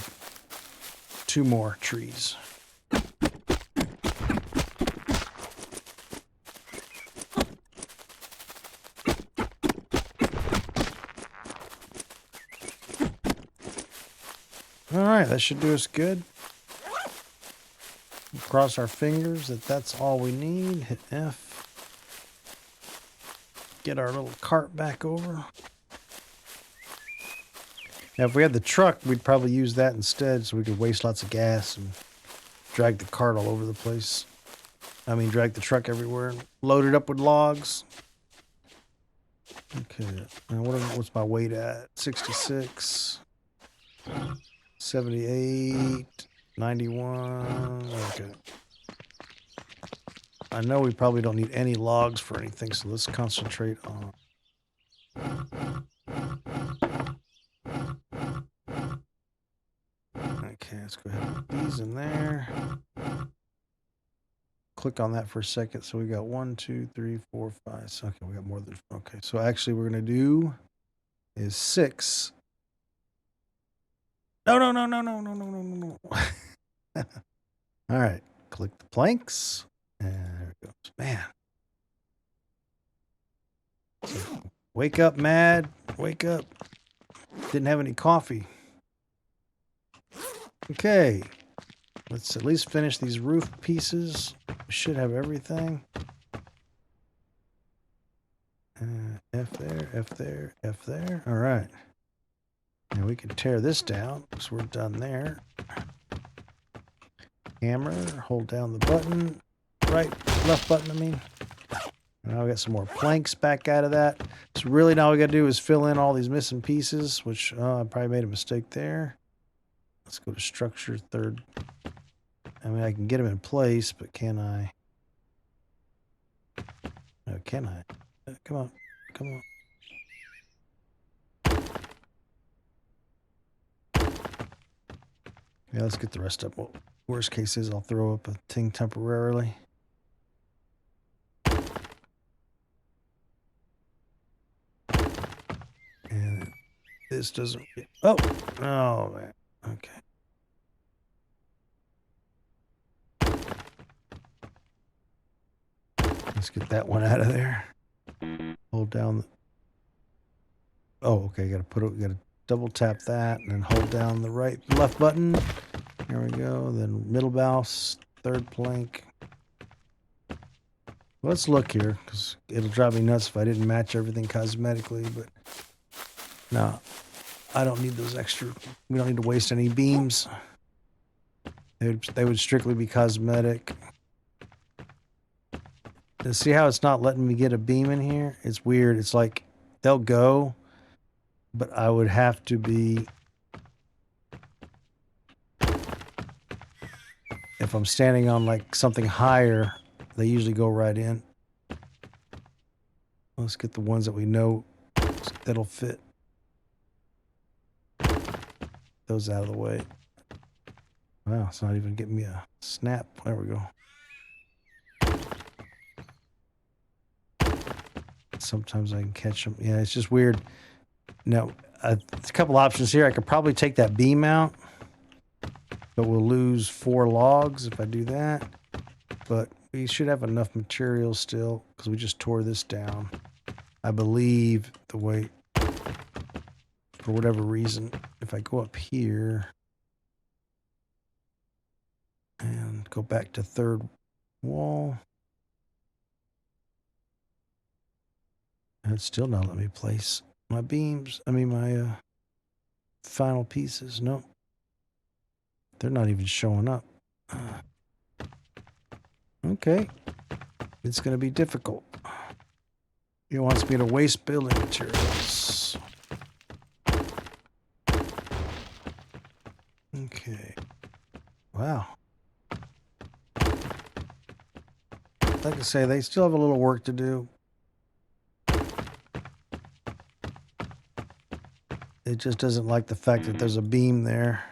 2 more trees. All right, that should do us good. Cross our fingers that that's all we need. Hit F. Get our little cart back over. Now, if we had the truck, we'd probably use that instead so we could waste lots of gas and drag the cart all over the place. I mean, drag the truck everywhere and load it up with logs. Okay, now what's my weight at? 66, 78, 91. Okay. I know we probably don't need any logs for anything, so let's concentrate on... Okay, let's go ahead and put these in there. Click on that for a second. So we got 1, 2, 3, 4, 5. So, okay, we got more than... Okay, so actually we're going to do is 6. No. All right, click the planks. And there it goes. Man. So, wake up, Mad. Wake up. Didn't have any coffee. Okay. Let's at least finish these roof pieces. We should have everything. F there, F there, F there. All right. And we can tear this down because we're done there. Hammer, hold down the button. Left button, I mean. Now we got some more planks back out of that. So really now we got to do is fill in all these missing pieces, which I probably made a mistake there. Let's go to structure, third. I mean, I can get them in place, but can I? No, can I? Come on. Yeah, let's get the rest up. Well, worst case is I'll throw up a thing temporarily. And this doesn't... Oh, man. Okay. Let's get that one out of there. Hold down the... Oh, okay. Gotta double tap that and then hold down the left button. There we go. Then middle mouse, third plank. Let's look here because it'll drive me nuts if I didn't match everything cosmetically, but no, I don't need those extra. We don't need to waste any beams. They would strictly be cosmetic. And see how it's not letting me get a beam in here? It's weird. It's like they'll go, but I would have to be... If I'm standing on like something higher, they usually go right in. Let's get the ones that we know that'll fit. Those out of the way. Wow, it's not even getting me a snap. There we go. Sometimes I can catch them. Yeah, it's just weird. Now, a couple options here. I could probably take that beam out, but we'll lose 4 logs if I do that. But we should have enough material still because we just tore this down. I believe the way, for whatever reason, if I go up here and go back to third wall, it's still not letting me place my beams. I mean, my final pieces. Nope. They're not even showing up. Okay. It's going to be difficult. He wants me to waste building materials. Okay. Wow. Like I say, they still have a little work to do. It just doesn't like the fact that there's a beam there.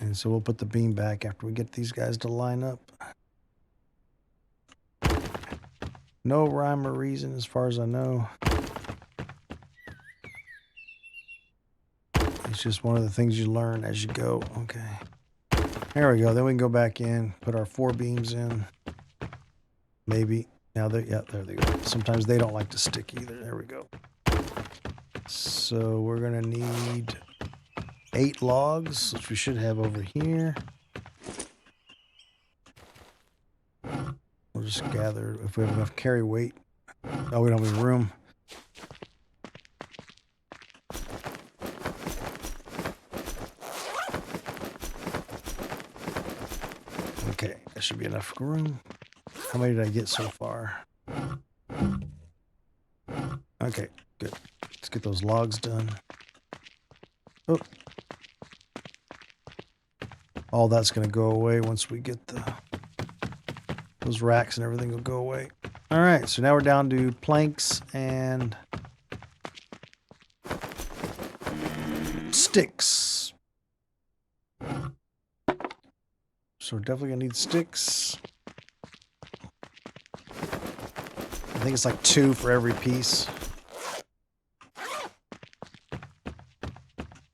And so we'll put the beam back after we get these guys to line up. No rhyme or reason as far as I know. It's just one of the things you learn as you go. Okay. There we go. Then we can go back in, put our 4 beams in. Maybe. Now they're, yeah, there they go. Sometimes they don't like to stick either. There we go. So we're going to need 8 logs, which we should have over here. We'll just gather if we have enough carry weight. Oh, we don't have any room. Okay, that should be enough room. How many did I get so far? Okay, good. Let's get those logs done. Oh. All that's going to go away once we get those racks and everything will go away. All right, so now we're down to planks and sticks. So we're definitely going to need sticks. I think it's like 2 for every piece.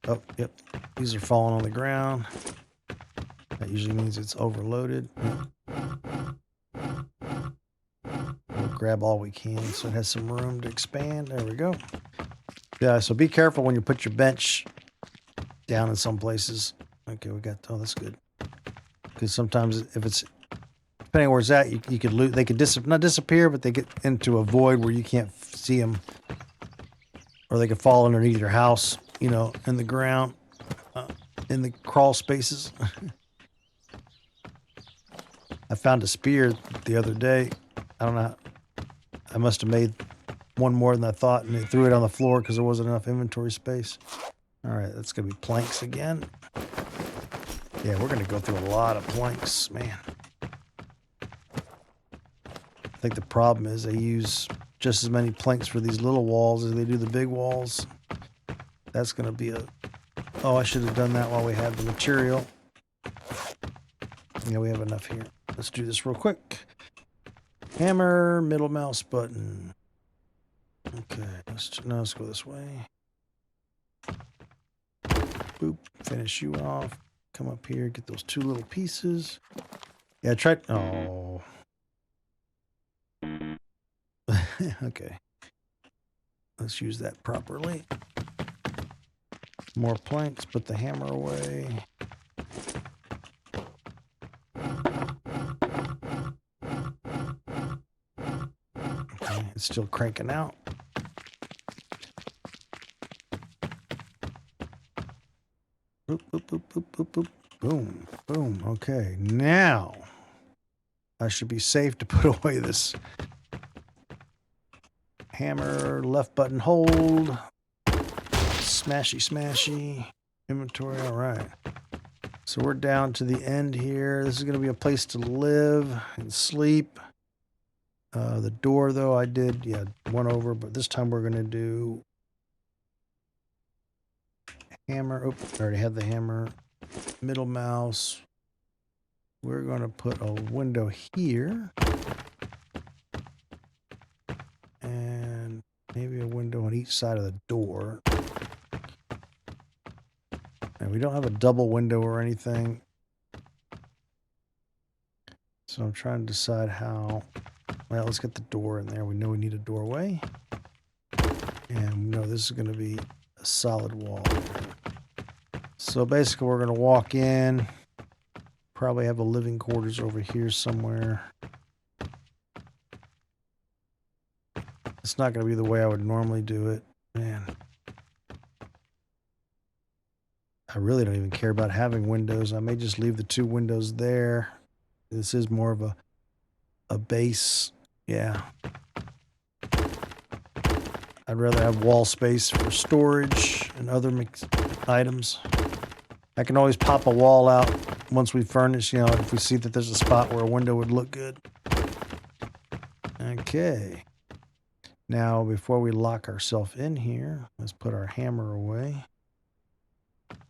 Oh, yep. These are falling on the ground. That usually means it's overloaded. We'll grab all we can so it has some room to expand. There we go. Yeah, so be careful when you put your bench down in some places. Okay, we got, oh, that's good. Because sometimes if it's, depending on where it's at, you could lose, they could not disappear, but they get into a void where you can't see them. Or they could fall underneath your house, you know, in the ground, in the crawl spaces. I found a spear the other day. I don't know. I must have made one more than I thought, and it threw it on the floor because there wasn't enough inventory space. All right, that's going to be planks again. Yeah, we're going to go through a lot of planks, man. I think the problem is they use just as many planks for these little walls as they do the big walls. That's going to be a... Oh, I should have done that while we had the material. Yeah, we have enough here. Let's do this real quick. Hammer, middle mouse button. Okay, let's go this way. Boop, finish you off. Come up here, get those 2 little pieces. Yeah, try... Oh. Okay. Let's use that properly. More planks, put the hammer away. Okay, it's still cranking out. Boop, boop, boop, boop, boop, boop. Boom, boom. Okay, now I should be safe to put away this hammer, left button hold. Smashy, smashy. Inventory, all right. So we're down to the end here. This is going to be a place to live and sleep. The door, though, I did, yeah, one over, but this time we're going to do hammer. Oh, I already had the hammer. Middle mouse. We're going to put a window here. And maybe a window on each side of the door. And we don't have a double window or anything. So I'm trying to decide how... Well, let's get the door in there. We know we need a doorway. And we know this is going to be a solid wall. So basically we're going to walk in. Probably have a living quarters over here somewhere. It's not going to be the way I would normally do it. Man. I really don't even care about having windows. I may just leave the 2 windows there. This is more of a base. Yeah. I'd rather have wall space for storage and other items. I can always pop a wall out once we furnish, you know, if we see that there's a spot where a window would look good. Okay. Now, before we lock ourselves in here, let's put our hammer away.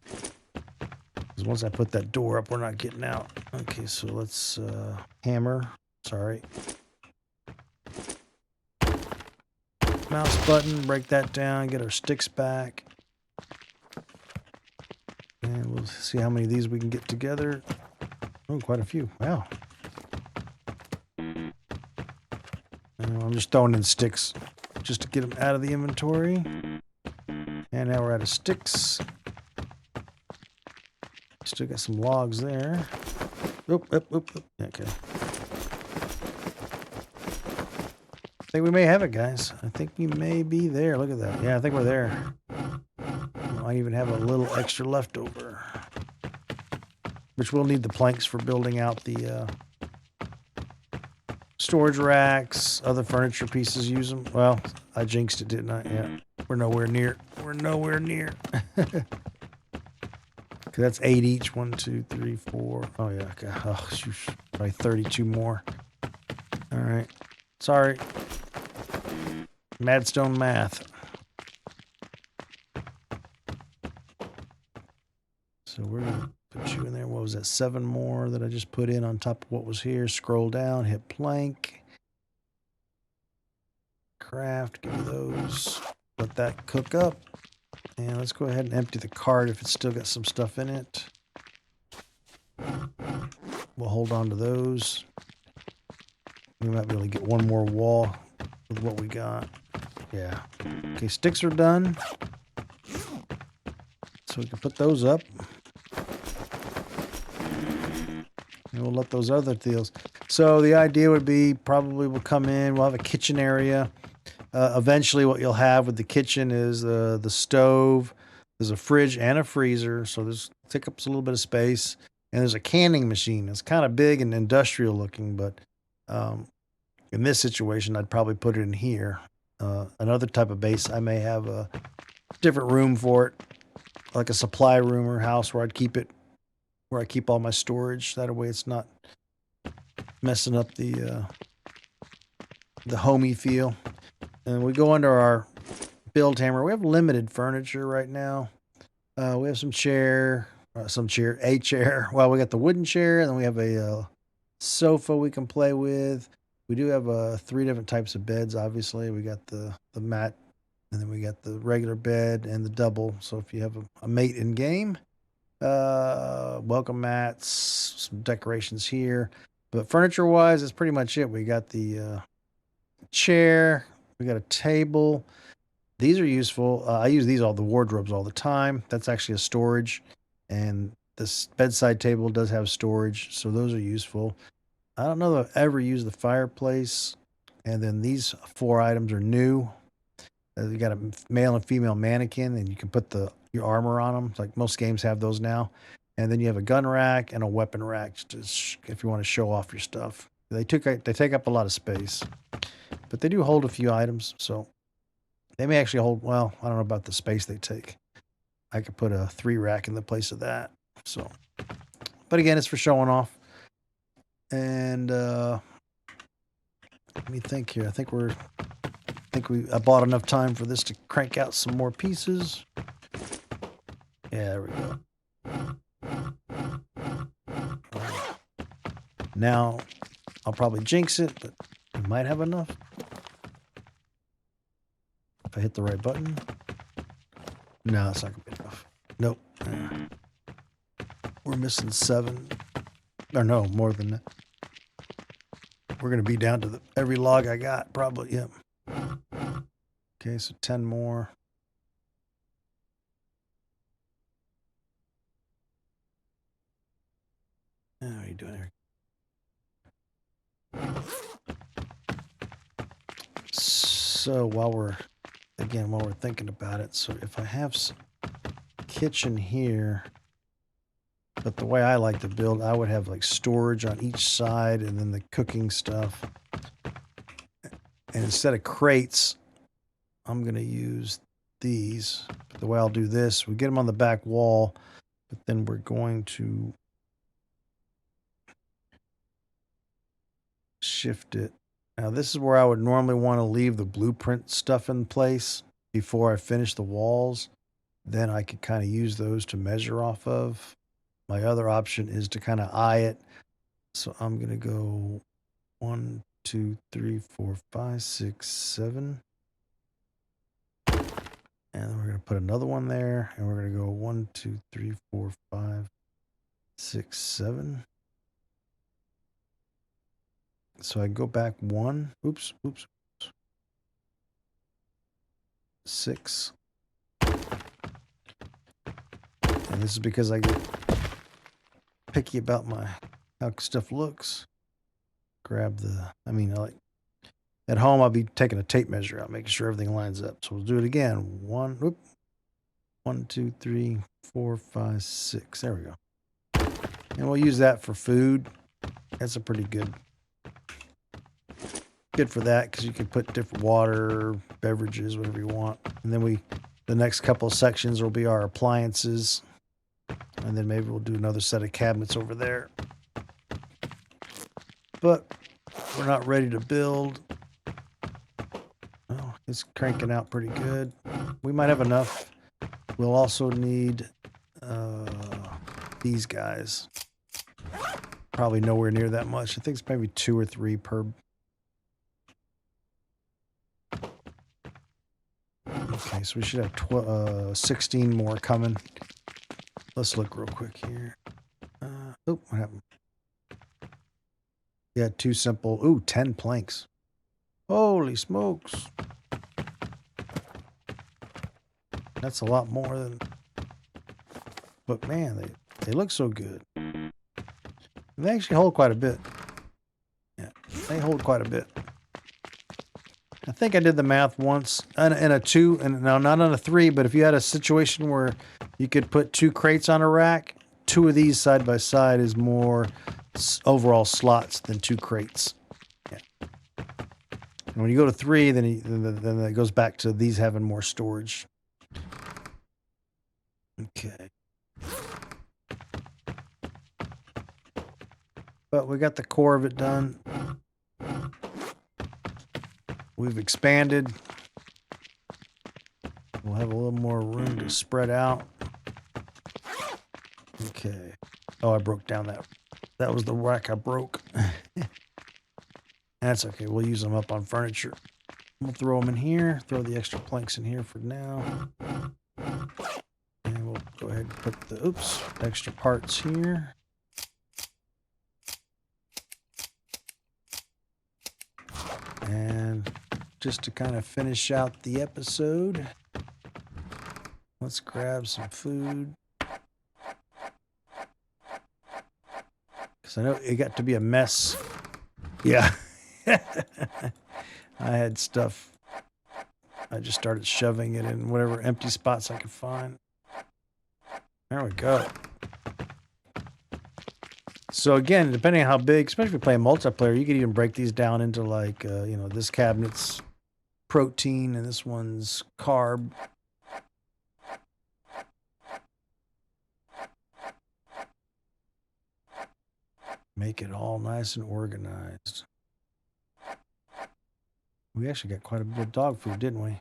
Because once I put that door up, we're not getting out. Okay, so let's hammer. Sorry. Mouse button, break that down, get our sticks back. And we'll see how many of these we can get together. Oh, quite a few. Wow. I'm just throwing in sticks just to get them out of the inventory. And now we're out of sticks. Still got some logs there. Oop. Okay. I think we may have it, guys. I think we may be there. Look at that. Yeah, I think we're there. I even have a little extra left over. Which we'll need the planks for building out the storage racks, other furniture pieces use them. Well, I jinxed it, didn't I? Yeah. We're nowhere near. We're nowhere near. That's 8 each. 1, 2, 3, 4. Oh, yeah. Okay. Oh, shoot. Probably 32 more. All right. Sorry. Madstone math. So we're going to put you in there. What was that? 7 more that I just put in on top of what was here. Scroll down, hit plank. Craft, give me those. Let that cook up. And let's go ahead and empty the cart if it's still got some stuff in it. We'll hold on to those. We might be able to get one more wall with what we got. Yeah. Okay, sticks are done. So we can put those up. And we'll let those other deals. So the idea would be probably we'll come in, we'll have a kitchen area. Eventually what you'll have with the kitchen is the stove. There's a fridge and a freezer. So this takes up a little bit of space. And there's a canning machine. It's kind of big and industrial looking, but in this situation, I'd probably put it in here. Another type of base, I may have a different room for it, like a supply room or house where I'd keep it, where I keep all my storage. That way it's not messing up the homey feel. And we go under our build hammer. We have limited furniture right now. We have a chair. Well, we got the wooden chair, and then we have a sofa we can play with. We do have 3 different types of beds, obviously. We got the mat, and then we got the regular bed and the double. So if you have a mate in game, welcome mats, some decorations here. But furniture-wise, that's pretty much it. We got the chair. We got a table. These are useful. I use the wardrobes all the time. That's actually a storage. And this bedside table does have storage, so those are useful. I don't know that I've ever used the fireplace. And then these 4 items are new. You got a male and female mannequin, and you can put your armor on them. Like most games have those now. And then you have a gun rack and a weapon rack, just if you want to show off your stuff. They take up a lot of space, but they do hold a few items. So they may actually hold. Well, I don't know about the space they take. I could put a 3 rack in the place of that. So, but again, it's for showing off. And let me think here. I bought enough time for this to crank out some more pieces. Yeah, there we go. Now, I'll probably jinx it, but I might have enough. If I hit the right button. No, it's not going to be enough. Nope. We're missing 7. Or no, more than that. We're going to be down to every log I got, probably. Yep. Okay, so 10 more. How are you doing here? So while we're thinking about it, so if I have kitchen here, but the way I like to build, I would have like storage on each side and then the cooking stuff. And instead of crates, I'm going to use these. But the way I'll do this, we get them on the back wall, but then we're going to shift it. Now this is where I would normally want to leave the blueprint stuff in place before I finish the walls. Then I could kind of use those to measure off of. My other option is to kind of eye it. So I'm going to go 1, 2, 3, 4, 5, 6, 7. And then we're going to put another one there. And we're going to go 1, 2, 3, 4, 5, 6, 7. So I go back 1. Oops. 6. And this is because I get picky about how stuff looks. Grab at home I'll be taking a tape measure out, making sure everything lines up. So we'll do it again. 1, 2, 3, 4, 5, 6. There we go. And we'll use that for food. That's a pretty good for that, because you can put different water, beverages, whatever you want. And then the next couple of sections will be our appliances. And then maybe we'll do another set of cabinets over there. But we're not ready to build. Oh, it's cranking out pretty good. We might have enough. We'll also need these guys. Probably nowhere near that much. I think it's maybe 2 or 3 per. Okay, so we should have 16 more coming. Let's look real quick here. What happened? Yeah, 2 simple. Ooh, 10 planks. Holy smokes. That's a lot more than. But man, they look so good. They actually hold quite a bit. Yeah, they hold quite a bit. I think I did the math once in a 2, and now not on a 3, but if you had a situation where you could put 2 crates on a rack, 2 of these side by side is more overall slots than 2 crates. Yeah. And when you go to 3, then it goes back to these having more storage. Okay. But we got the core of it done. We've expanded. We'll have a little more room to spread out. Okay. Oh, I broke down that. That was the rack I broke. That's okay. We'll use them up on furniture. We'll throw them in here. Throw the extra planks in here for now. And we'll go ahead and put the extra parts here. And just to kind of finish out the episode, let's grab some food. Because I know it got to be a mess. Yeah. I had stuff. I just started shoving it in whatever empty spots I could find. There we go. So again, depending on how big, especially if you're playing multiplayer, you could even break these down into like, this cabinet's protein and this one's carb. Make it all nice and organized. We actually got quite a bit of dog food, didn't we?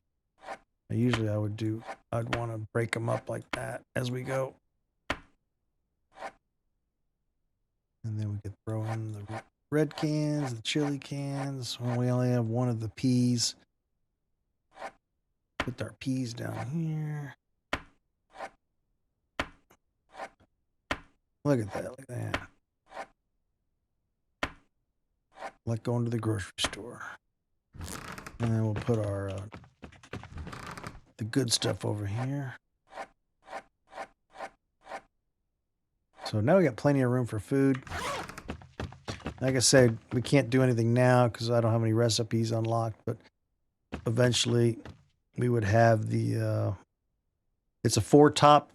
Usually I'd want to break them up like that as we go. And then we could throw in the red cans, the chili cans. Well, we only have one of the peas. Put our peas down here. Look at that, like going to the grocery store. And then we'll put our the good stuff over here. So now we got plenty of room for food. Like I said, we can't do anything now because I don't have any recipes unlocked, but eventually we would have it's a 4-top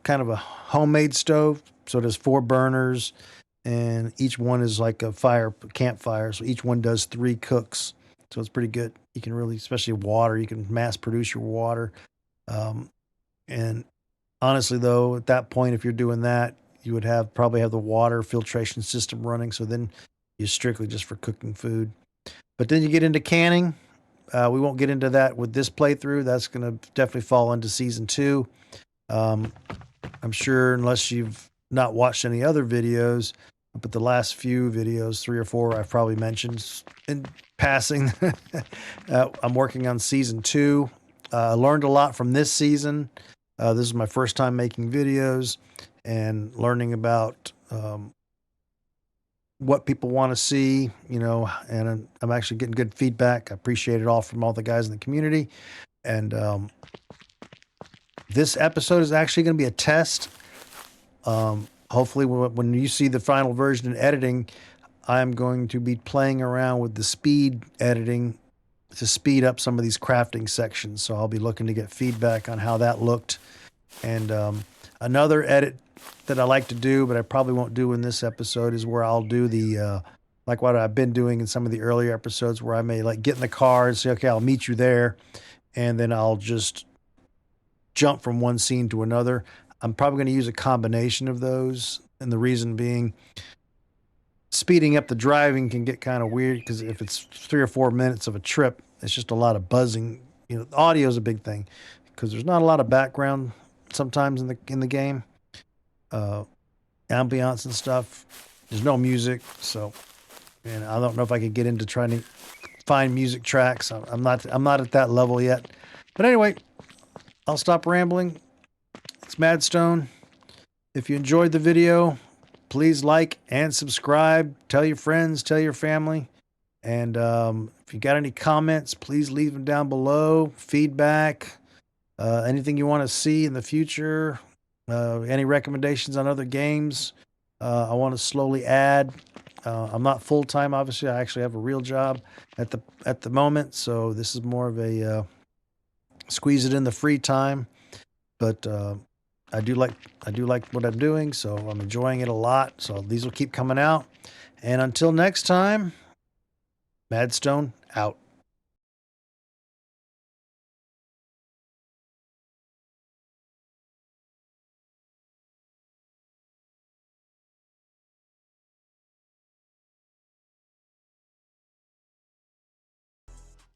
kind of a homemade stove. So it has 4 burners, and each one is like a campfire. So each one does 3 cooks. So it's pretty good. You can really, especially water, you can mass produce your water. And honestly, though, at that point, if you're doing that, you would probably have the water filtration system running. So then you're strictly just for cooking food. But then you get into canning. We won't get into that with this playthrough. That's going to definitely fall into season 2. I'm sure, unless you've not watched any other videos, but the last few videos, 3 or 4, I've probably mentioned in passing. I'm working on season 2. I learned a lot from this season. This is my first time making videos and learning about what people want to see, and I'm actually getting good feedback. I appreciate it all from all the guys in the community. And this episode is actually going to be a test. Hopefully when you see the final version in editing, I'm going to be playing around with the speed editing to speed up some of these crafting sections. So I'll be looking to get feedback on how that looked. And another edit that I like to do, but I probably won't do in this episode, is where I'll do the like what I've been doing in some of the earlier episodes, where I may like get in the car and say, okay, I'll meet you there, and then I'll just jump from one scene to another. I'm probably going to use a combination of those, and the reason being, speeding up the driving can get kind of weird, because if it's 3 or 4 minutes of a trip, it's just a lot of buzzing. Audio is a big thing, because there's not a lot of background sometimes in the game, ambiance and stuff. There's no music, so, and I don't know if I could get into trying to find music tracks. I'm not at that level yet. But anyway, I'll stop rambling. It's Madstone. If you enjoyed the video, please like and subscribe. Tell your friends, tell your family. And if you got any comments, please leave them down below. Feedback, anything you want to see in the future, any recommendations on other games I want to slowly add. I'm not full-time, obviously. I actually have a real job at the moment, so this is more of a squeeze it in the free time. But I do like what I'm doing, so I'm enjoying it a lot. So these will keep coming out. And until next time, Madstone out.